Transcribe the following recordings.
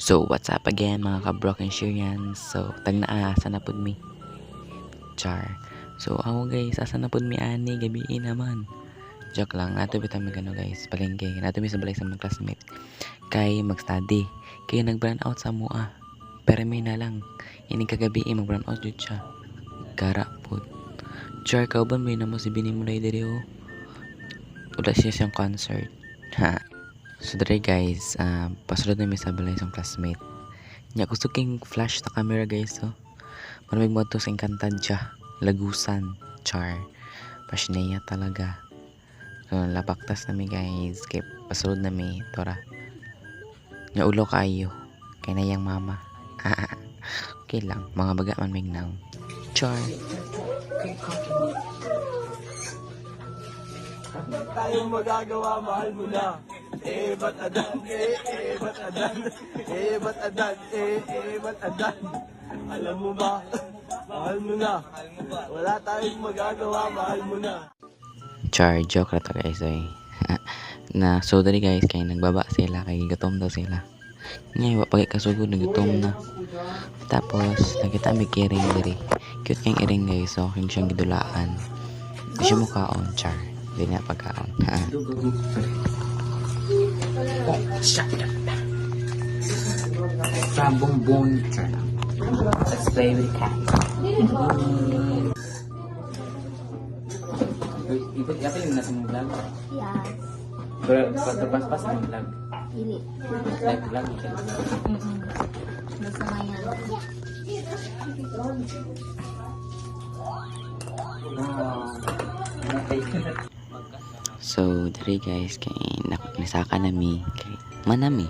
So, what's up again mga ka-broken Syrians? So, tag na asa na pud mi. Char. So, ako guys, asa na pud mi ani gabi naman. Joke lang, nato bitaw mi gano guys, palengke. Nato mi sa balay sa mga classmate. Kay mag-study. Kay nag-burn out sa mua. Pero may na lang. Ini kagabi mag-burn out jud siya. Gara pud. Char, kauban may na mo si Bini Mulay diri o. Wala siya siyang concert. Ha. So dere guys, pasulod na mi sa balay sa classmate. Nya gusto king flash ta camera guys so. Maraming mo to sa Encantadia, Lagusan, Char. Pasneya talaga. So lapaktas na mi guys, kay pasulod na mi tora. Nya ulo kayo kay nayang mama. Okay lang, mga baga man mingnaw. Char. Tayong magagawa, mahal mo na. Ba't adan? Ba't adan? Ba't adan? Ba't adan? Alam mo ba? Mahal mo na. Wala tayong magagawa, mahal mo na. Char, joke na to guys eh. Na so dali guys kay nagbaba sila kay gutom daw sila. Ngayon pag kasugod nagutom na. Tapos nakita mi kiring diri. Cute kang iring guys so king siyang gidulaan. Di siya mukaon, Char. Di na pagkaon. Shut up. From Bonbon Channel. Let's play with the cat. Ikut apa yang nasa mong vlog? Yes. Pas-pas mong vlog. Dili. Live vlog. Basta maya. So diri guys kay nisaka na mi kay manami.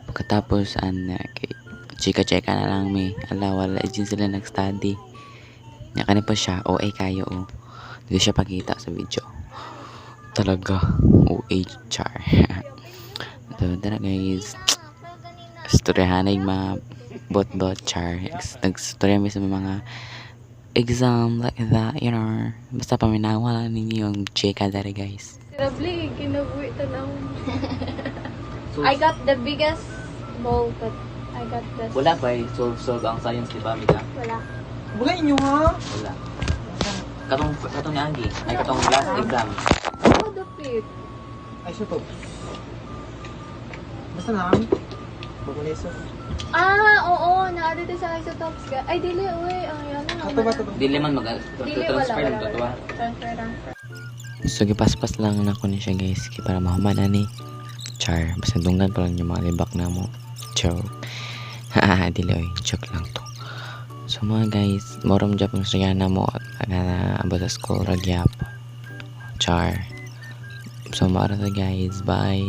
Pagkatapos kay chika-chika na lang mi. Ala wala din sila nag-study. Nya kani pa siya OA kayo o. Hindi siya pakita sa video. Talaga OA Char. So tara guys. Storyahan ay mga bot-bot Char. Nagstorya mi sa mga exam like that, you know. Basta paminawa lang ninyo yung chika dari guys. Lovely, kinabuhi tanaw. I got the biggest bowl, but I got this. Wala pa eh. Solve ang science, di ba, Mika? Wala. Wala inyo ha? Wala. Katong ni Angie. Ay, katong last exam. Oh, the pit. Ay, shut up. Basta na kami. Bakuliso. Oo, naadito sa isotopes ka. Ay, dili, uy. Yan na. Ato ba ito? Dili man Dili, mag-transfer ng wala. totoo. Transfer. So gipaspas lang na ko ni siya guys kay para mahuman na ni Char. Basta dunggan pa lang yung mga libak na mo. Joke. Dili oy, joke lang to. So mga guys, moram jap ng Sriana mo na abot sa school ragyap. Char. So mara guys, bye.